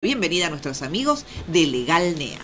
Bienvenida a nuestros amigos de Legal NEA.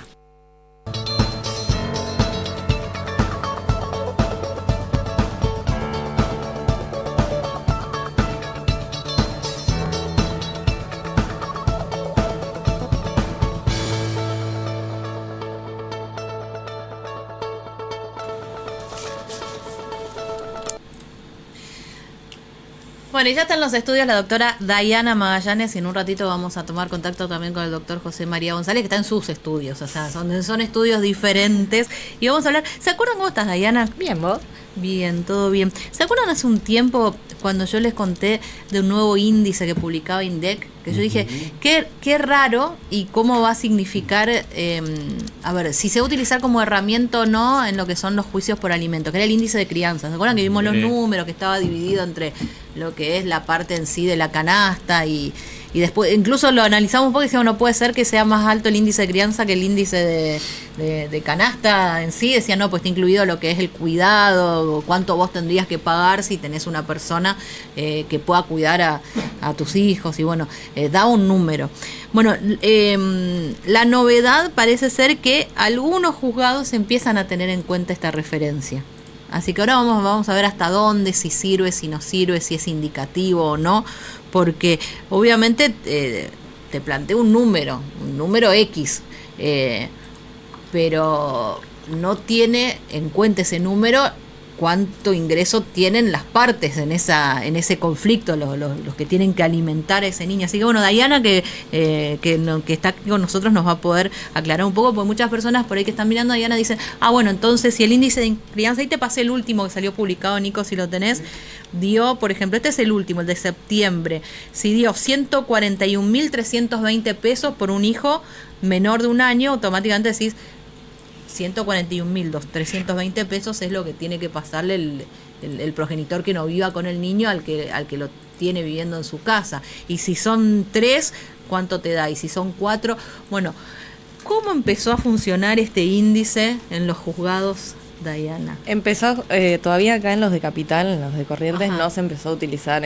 Bueno, y ya está en los estudios la doctora Dayana Magallanes y en un ratito vamos a tomar contacto también con el doctor José María González, que está en sus estudios, o sea, son estudios diferentes. Y vamos a hablar, ¿se acuerdan cómo estás, Dayana? Bien, ¿vos? Bien, todo bien. ¿Se acuerdan hace un tiempo cuando yo les conté de un nuevo índice que publicaba INDEC? Que yo dije, qué raro y cómo va a significar, a ver, si se va a utilizar como herramienta o no en lo que son los juicios por alimentos, que era el índice de crianza. ¿Se acuerdan que vimos los números, que estaba dividido entre lo que es la parte en sí de la canasta y después incluso lo analizamos un poco y decíamos, no puede ser que sea más alto el índice de crianza que el índice de canasta en sí? Decía, no, pues está incluido lo que es el cuidado, cuánto vos tendrías que pagar si tenés una persona que pueda cuidar a tus hijos, y bueno, da un número. Bueno, la novedad parece ser que algunos juzgados empiezan a tener en cuenta esta referencia. Así que ahora vamos a ver hasta dónde, si sirve, si no sirve, si es indicativo o no, porque obviamente te planteo un número X, pero no tiene en cuenta ese número cuánto ingreso tienen las partes en ese conflicto, los que tienen que alimentar a ese niño. Así que bueno, Dayana, que está aquí con nosotros, nos va a poder aclarar un poco, porque muchas personas por ahí que están mirando a Dayana dicen, bueno, entonces si el índice de crianza, ahí te pasé el último que salió publicado, Nico, si lo tenés, dio, por ejemplo, este es el último, el de septiembre, si dio 141.320 pesos por un hijo menor de un año, automáticamente decís, 141.320 pesos es lo que tiene que pasarle el progenitor que no viva con el niño al que lo tiene viviendo en su casa. Y si son 3, ¿cuánto te da? Y si son 4, bueno, ¿cómo empezó a funcionar este índice en los juzgados, Dayana? Empezó todavía acá en los de Capital, en los de Corrientes. Ajá. No se empezó a utilizar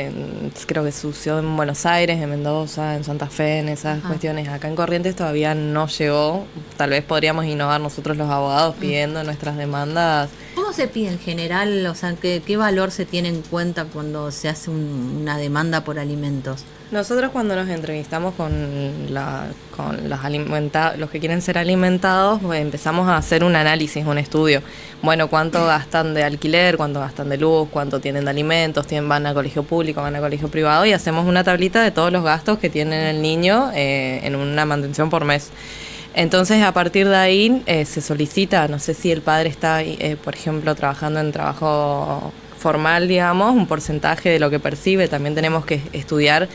creo que se usó en Buenos Aires, en Mendoza, en Santa Fe, en esas cuestiones. Acá en Corrientes todavía no llegó. Tal vez podríamos innovar nosotros los abogados pidiendo nuestras demandas. ¿Cómo se pide en general? O sea, ¿qué valor se tiene en cuenta cuando se hace una demanda por alimentos? Nosotros cuando nos entrevistamos con los que quieren ser alimentados, pues empezamos a hacer un análisis, un estudio. Bueno, cuánto gastan de alquiler, cuánto gastan de luz, cuánto tienen de alimentos, van a colegio público, van a colegio privado, y hacemos una tablita de todos los gastos que tiene el niño en una mantención por mes. Entonces, a partir de ahí se solicita, no sé si el padre está, por ejemplo, trabajando en trabajo formal, digamos, un porcentaje de lo que percibe. También tenemos que estudiar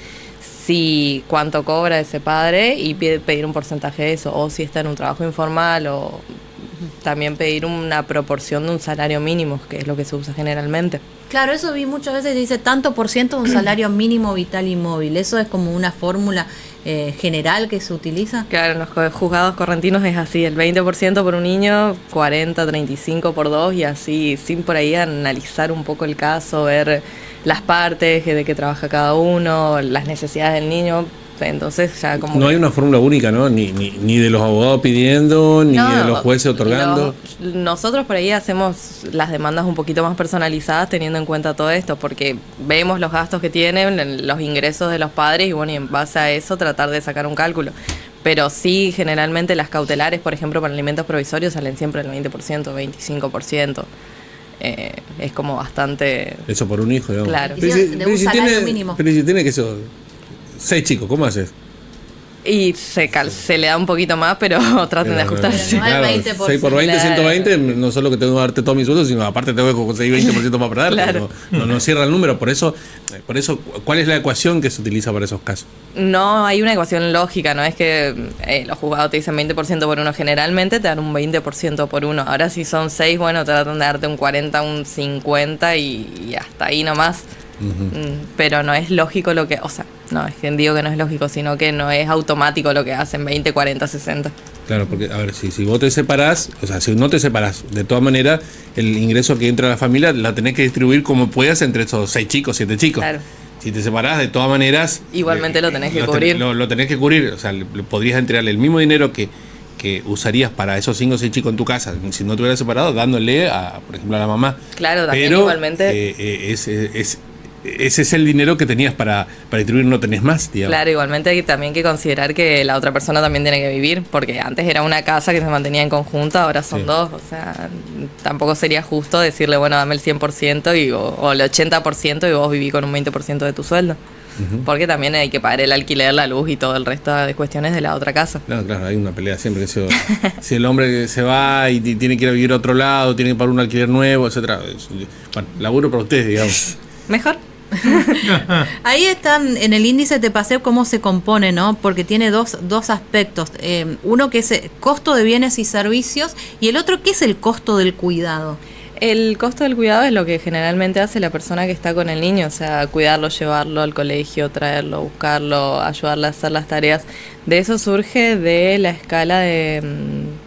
cuánto cobra ese padre y pedir un porcentaje de eso, o si está en un trabajo informal, o también pedir una proporción de un salario mínimo, que es lo que se usa generalmente. Claro, eso vi muchas veces, dice tanto por ciento de un salario mínimo vital y móvil. ¿Eso es como una fórmula general que se utiliza? Claro, en los juzgados correntinos es así, el 20% por un niño, 40, 35 por dos, y así, sin por ahí analizar un poco el caso, ver las partes de que trabaja cada uno, las necesidades del niño. Entonces ya como... No hay una fórmula única, ¿no? Ni de los abogados pidiendo, ni de los jueces otorgando. Nosotros por ahí hacemos las demandas un poquito más personalizadas teniendo en cuenta todo esto, porque vemos los gastos que tienen, los ingresos de los padres, y bueno, y en base a eso tratar de sacar un cálculo. Pero sí, generalmente las cautelares, por ejemplo, para alimentos provisorios salen siempre el 20%, 25%. Es como bastante... Eso por un hijo, digamos. Claro. De un salario mínimo. Pero si tiene que ser 6 chicos, ¿cómo haces? Y se le da un poquito más, pero traten de ajustarse. Pero no hay 20%. 6 por 20, Claro. 120, no solo que tengo que darte todo mi sueldo, sino aparte tengo que conseguir 20% para perder. Claro. No cierra el número. Por eso, ¿cuál es la ecuación que se utiliza para esos casos? No hay una ecuación lógica, no es que los juzgados te dicen 20% por uno. Generalmente te dan un 20% por uno. Ahora si son 6, bueno, tratan de darte un 40, un 50 y hasta ahí nomás. Pero no es lógico lo que... O sea, no, es que digo que no es lógico, sino que no es automático lo que hacen 20, 40, 60. Claro, porque, a ver, si vos te separás, o sea, si no te separás, de todas maneras, el ingreso que entra a la familia la tenés que distribuir como puedas entre esos 6 chicos, 7 chicos. Claro. Si te separás, de todas maneras... Igualmente lo tenés que cubrir. Lo tenés que cubrir, o sea, podrías entregarle el mismo dinero que usarías para esos 5 o 6 chicos en tu casa, si no te hubieras separado, dándole, por ejemplo, a la mamá. Claro, también pero, igualmente... ese es el dinero que tenías para distribuir, no tenés más, digamos. Claro, igualmente hay también que considerar que la otra persona también tiene que vivir, porque antes era una casa que se mantenía en conjunto, ahora son dos, o sea, tampoco sería justo decirle, bueno, dame el 100% o el 80% y vos viví con un 20% de tu sueldo. Porque también hay que pagar el alquiler, la luz y todo el resto de cuestiones de la otra casa. Claro, hay una pelea siempre. Si el hombre se va y tiene que ir a vivir a otro lado, tiene que pagar un alquiler nuevo, etcétera. Bueno, laburo para ustedes, digamos. Mejor. Ahí están, en el índice te pasé cómo se compone, ¿no? Porque tiene dos aspectos. Uno que es costo de bienes y servicios y el otro que es el costo del cuidado. El costo del cuidado es lo que generalmente hace la persona que está con el niño, o sea, cuidarlo, llevarlo al colegio, traerlo, buscarlo, ayudarle a hacer las tareas. De eso surge de la escala de,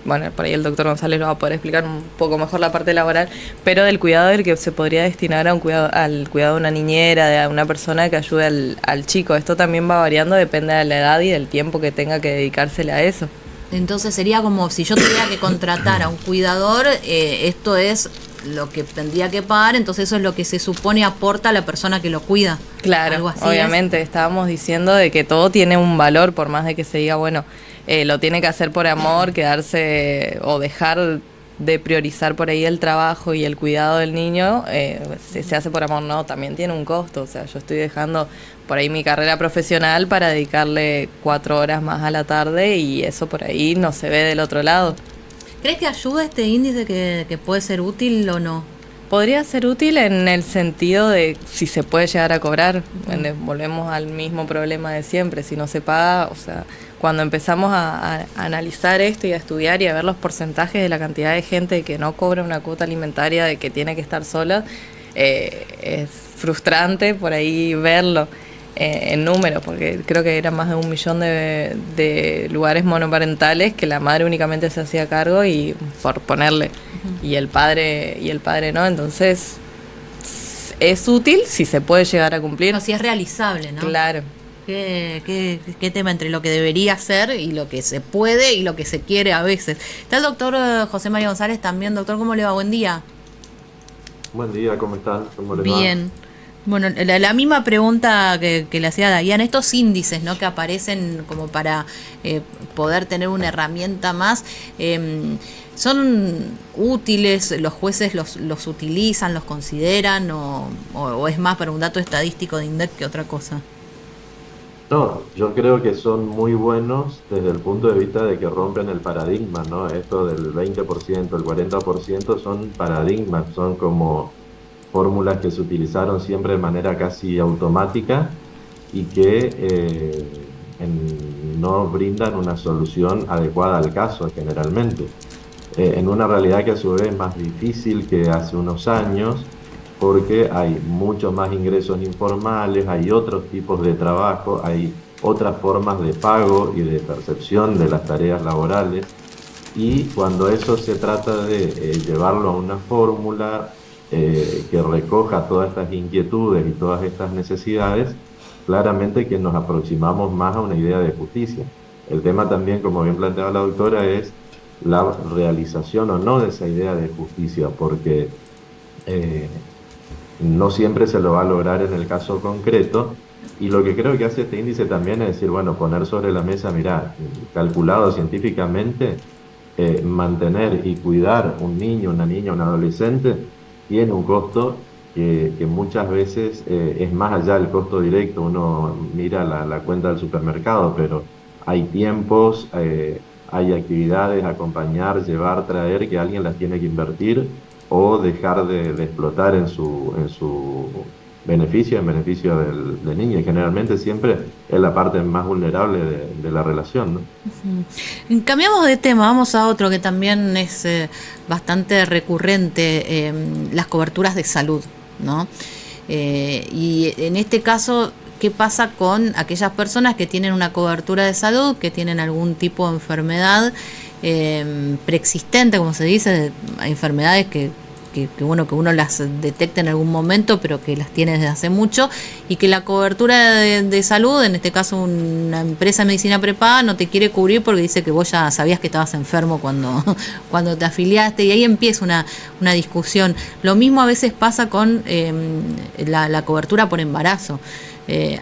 bueno, por ahí el doctor González lo va a poder explicar un poco mejor la parte laboral, pero del cuidado del que se podría destinar a al cuidado de una niñera, de una persona que ayude al chico. Esto también va variando, depende de la edad y del tiempo que tenga que dedicársele a eso. Entonces sería como si yo tuviera que contratar a un cuidador, esto es lo que tendría que pagar, entonces eso es lo que se supone aporta a la persona que lo cuida. Claro, algo así obviamente estábamos diciendo de que todo tiene un valor, por más de que se diga, bueno, lo tiene que hacer por amor, quedarse o dejar de priorizar por ahí el trabajo y el cuidado del niño, se hace por amor, no, también tiene un costo, o sea, yo estoy dejando por ahí mi carrera profesional para dedicarle 4 horas más a la tarde y eso por ahí no se ve del otro lado. ¿Crees que ayuda este índice que puede ser útil o no? Podría ser útil en el sentido de si se puede llegar a cobrar. Volvemos al mismo problema de siempre. Si no se paga, o sea, cuando empezamos a analizar esto y a estudiar y a ver los porcentajes de la cantidad de gente que no cobra una cuota alimentaria, de que tiene que estar sola, es frustrante por ahí verlo. En números, porque creo que eran más de 1 millón de lugares monoparentales que la madre únicamente se hacía cargo y por ponerle y el padre no, entonces es útil si se puede llegar a cumplir. No, si es realizable, ¿no? Claro. ¿Qué tema entre lo que debería ser y lo que se puede y lo que se quiere a veces? Está el doctor José María González también. Doctor, ¿cómo le va? Buen día. Buen día, ¿cómo están? ¿Cómo les Bien. Bueno, la misma pregunta que le hacía Dayan, estos índices, ¿no?, que aparecen como para poder tener una herramienta más, ¿son útiles? ¿Los jueces los utilizan, los consideran o es más para un dato estadístico de INDEC que otra cosa? No, yo creo que son muy buenos desde el punto de vista de que rompen el paradigma, ¿no? Esto del 20%, el 40% son paradigmas, son como fórmulas que se utilizaron siempre de manera casi automática y que no brindan una solución adecuada al caso generalmente. En una realidad que a su vez es más difícil que hace unos años, porque hay muchos más ingresos informales, hay otros tipos de trabajo, hay otras formas de pago y de percepción de las tareas laborales, y cuando eso se trata de llevarlo a una fórmula que recoja todas estas inquietudes y todas estas necesidades, claramente que nos aproximamos más a una idea de justicia. El tema también, como bien planteaba la doctora, es la realización o no de esa idea de justicia, porque no siempre se lo va a lograr en el caso concreto, y lo que creo que hace este índice también es decir, bueno, poner sobre la mesa, mirá, calculado científicamente, mantener y cuidar un niño, una niña, un adolescente, tiene un costo que muchas veces es más allá del costo directo. Uno mira la cuenta del supermercado, pero hay tiempos, hay actividades, acompañar, llevar, traer, que alguien las tiene que invertir o dejar de explotar en su beneficio, en beneficio del niño, y generalmente siempre es la parte más vulnerable de la relación, ¿no? Uh-huh. Cambiamos de tema, vamos a otro que también es bastante recurrente, las coberturas de salud, ¿no? Y en este caso, ¿qué pasa con aquellas personas que tienen una cobertura de salud, que tienen algún tipo de enfermedad preexistente, como se dice, enfermedades que bueno, que uno las detecte en algún momento, pero que las tiene desde hace mucho, y que la cobertura de salud, en este caso una empresa de medicina prepaga, no te quiere cubrir porque dice que vos ya sabías que estabas enfermo cuando te afiliaste, y ahí empieza una discusión. Lo mismo a veces pasa con la cobertura por embarazo.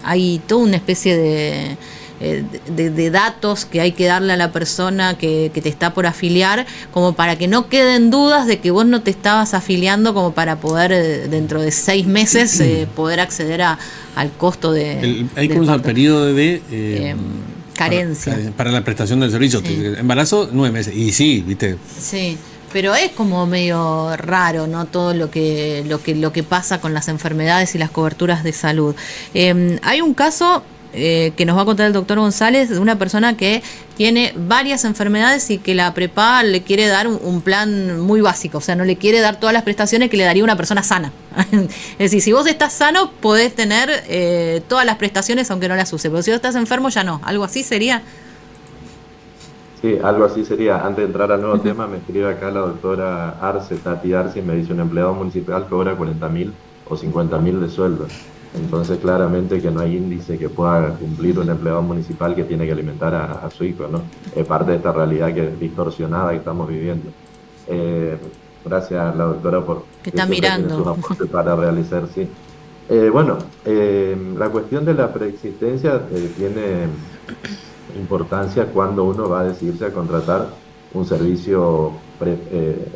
Hay toda una especie de datos que hay que darle a la persona que te está por afiliar, como para que no queden dudas de que vos no te estabas afiliando, como para poder dentro de 6 meses poder acceder al costo de... Hay del como un parto. periodo de Carencia. para la prestación del servicio. Sí. Embarazo, 9 meses. Y sí, viste. Sí, pero es como medio raro, ¿no? Todo lo que pasa con las enfermedades y las coberturas de salud. Hay un caso que nos va a contar el doctor González, de una persona que tiene varias enfermedades y que la prepaga le quiere dar un plan muy básico, o sea, no le quiere dar todas las prestaciones que le daría una persona sana. Es decir, si vos estás sano, podés tener todas las prestaciones aunque no las use, pero si vos estás enfermo, ya no. ¿Algo así sería? Sí, algo así sería. Antes de entrar al nuevo tema, me escribe acá la doctora Arce, Tati Arce, y me dice: un empleado municipal cobra 40.000 o 50.000 de sueldo. Entonces, claramente que no hay índice que pueda cumplir un empleado municipal que tiene que alimentar a su hijo, ¿no? Es parte de esta realidad que es distorsionada que estamos viviendo. Gracias a la doctora por Que está siempre tiene mirando. sus aportes para realizar, sí. La cuestión de la preexistencia tiene importancia cuando uno va a decidirse a contratar un servicio,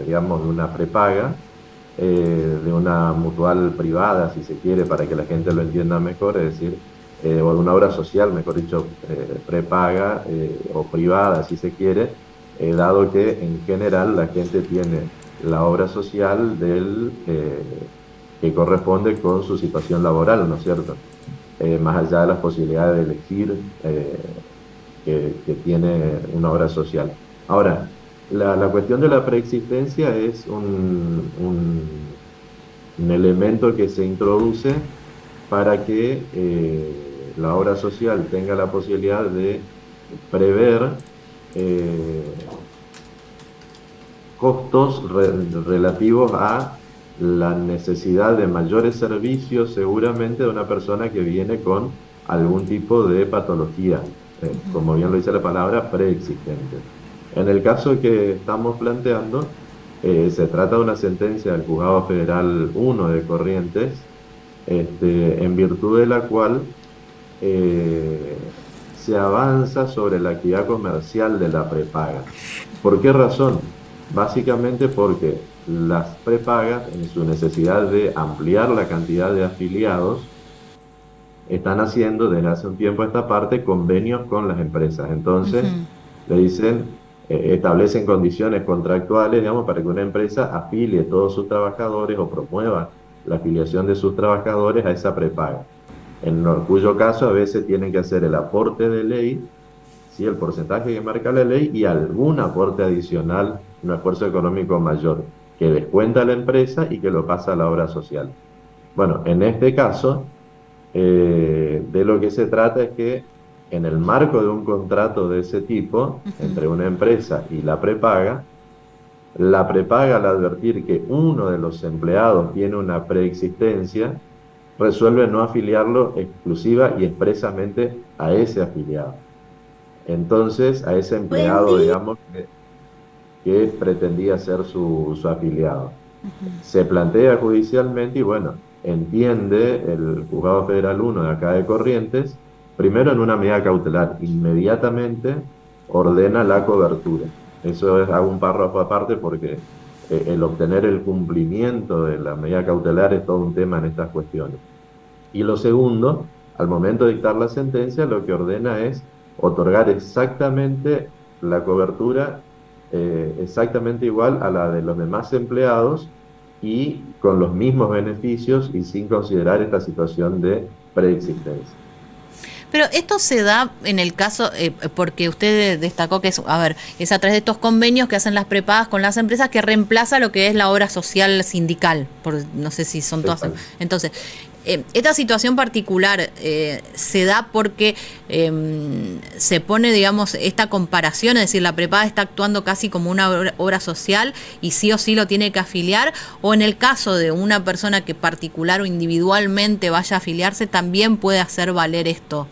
digamos, de una prepaga, de una mutual privada, si se quiere, para que la gente lo entienda mejor, es decir, o de una obra social, mejor dicho, prepaga o privada, si se quiere, dado que en general la gente tiene la obra social que corresponde con su situación laboral, ¿no es cierto? Más allá de las posibilidades de elegir que tiene una obra social. Ahora, la cuestión de la preexistencia es un elemento que se introduce para que la obra social tenga la posibilidad de prever costos relativos a la necesidad de mayores servicios, seguramente, de una persona que viene con algún tipo de patología, como bien lo dice la palabra, preexistente. En el caso que estamos planteando, se trata de una sentencia del Juzgado Federal 1 de Corrientes, en virtud de la cual se avanza sobre la actividad comercial de la prepaga. ¿Por qué razón? Básicamente porque las prepagas, en su necesidad de ampliar la cantidad de afiliados, están haciendo desde hace un tiempo a esta parte convenios con las empresas. Entonces, le dicen, establecen condiciones contractuales, digamos, para que una empresa afilie todos sus trabajadores o promueva la afiliación de sus trabajadores a esa prepaga. En cuyo caso a veces tienen que hacer el aporte de ley, ¿sí?, el porcentaje que marca la ley, y algún aporte adicional, un esfuerzo económico mayor, que descuenta a la empresa y que lo pasa a la obra social. Bueno, en este caso, de lo que se trata es que en el marco de un contrato de ese tipo, entre una empresa y la prepaga, al advertir que uno de los empleados tiene una preexistencia, resuelve no afiliarlo exclusiva y expresamente a ese afiliado. Entonces, a ese empleado, digamos, que pretendía ser su afiliado. Se plantea judicialmente y, bueno, entiende el Juzgado Federal 1 de acá de Corrientes, primero en una medida cautelar, inmediatamente ordena la cobertura. Eso hago un párrafo aparte porque el obtener el cumplimiento de la medida cautelar es todo un tema en estas cuestiones. Y lo segundo, al momento de dictar la sentencia, lo que ordena es otorgar exactamente la cobertura, exactamente igual a la de los demás empleados y con los mismos beneficios y sin considerar esta situación de preexistencia. Pero esto se da en el caso, porque usted destacó que es a través de estos convenios que hacen las prepagas con las empresas, que reemplaza lo que es la obra social sindical, no sé si son todas. Exacto. Entonces, Esta situación particular se da porque se pone, digamos, esta comparación, es decir, la prepaga está actuando casi como una obra social y sí o sí lo tiene que afiliar, o en el caso de una persona que particular o individualmente vaya a afiliarse, también puede hacer valer esto.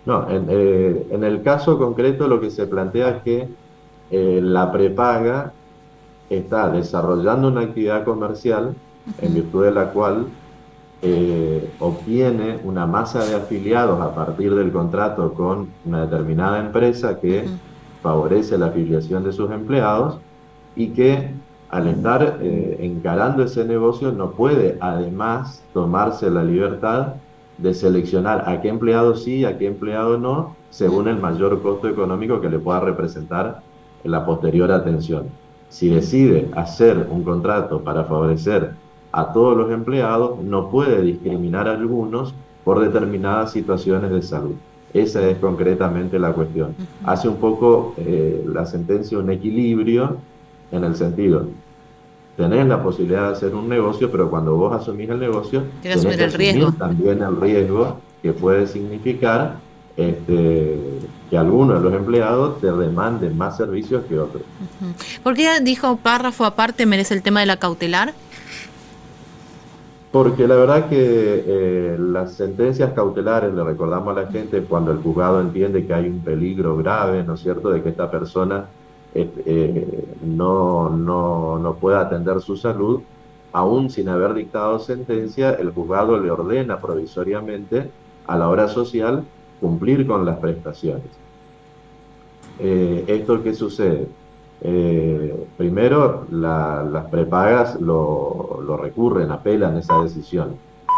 No, en el caso concreto lo que se plantea es que la prepaga está desarrollando una actividad comercial en virtud de la cual obtiene una masa de afiliados a partir del contrato con una determinada empresa que favorece la afiliación de sus empleados y que al estar encarando ese negocio no puede además tomarse la libertad de seleccionar a qué empleado sí y a qué empleado no, según el mayor costo económico que le pueda representar en la posterior atención. Si decide hacer un contrato para favorecer a todos los empleados, no puede discriminar a algunos por determinadas situaciones de salud. Esa es concretamente la cuestión. Hace un poco la sentencia un equilibrio en el sentido, tenés la posibilidad de hacer un negocio, pero cuando vos asumís el negocio, tenés que asumir también el riesgo que puede significar que algunos de los empleados te demanden más servicios que otros. ¿Por qué dijo párrafo aparte merece el tema de la cautelar? Porque la verdad que las sentencias cautelares, le recordamos a la gente, cuando el juzgado entiende que hay un peligro grave, ¿no es cierto?, de que esta persona no pueda atender su salud, aún sin haber dictado sentencia, el juzgado le ordena provisoriamente a la obra social cumplir con las prestaciones. ¿Esto qué sucede? Primero, las prepagas lo recurren, apelan esa decisión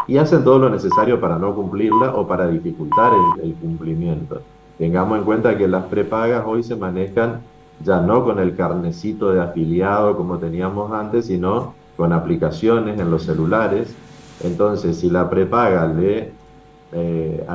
y hacen todo lo necesario para no cumplirla o para dificultar el cumplimiento. Tengamos en cuenta que las prepagas hoy se manejan ya no con el carnecito de afiliado como teníamos antes, sino con aplicaciones en los celulares. Entonces, si la prepaga a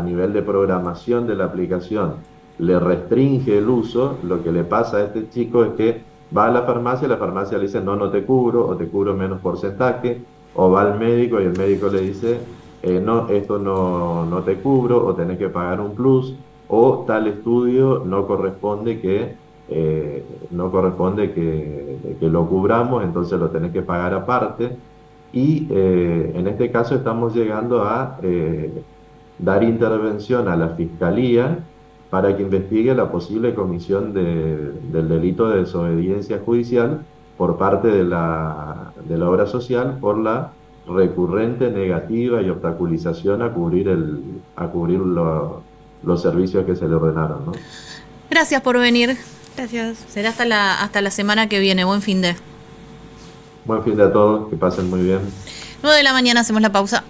nivel de programación de la aplicación le restringe el uso, lo que le pasa a este chico es que va a la farmacia y la farmacia le dice no te cubro, o te cubro menos porcentaje, o va al médico y el médico le dice no, esto no te cubro, o tenés que pagar un plus, o tal estudio no corresponde que lo cubramos, entonces lo tenés que pagar aparte. Y en este caso estamos llegando a dar intervención a la Fiscalía para que investigue la posible comisión del delito de desobediencia judicial por parte de la obra social por la recurrente negativa y obstaculización a cubrir los servicios que se le ordenaron, ¿no? Gracias por venir. Gracias. Será hasta la semana que viene. Buen fin de. Buen fin de a todos, que pasen muy bien. 9 de la mañana, hacemos la pausa.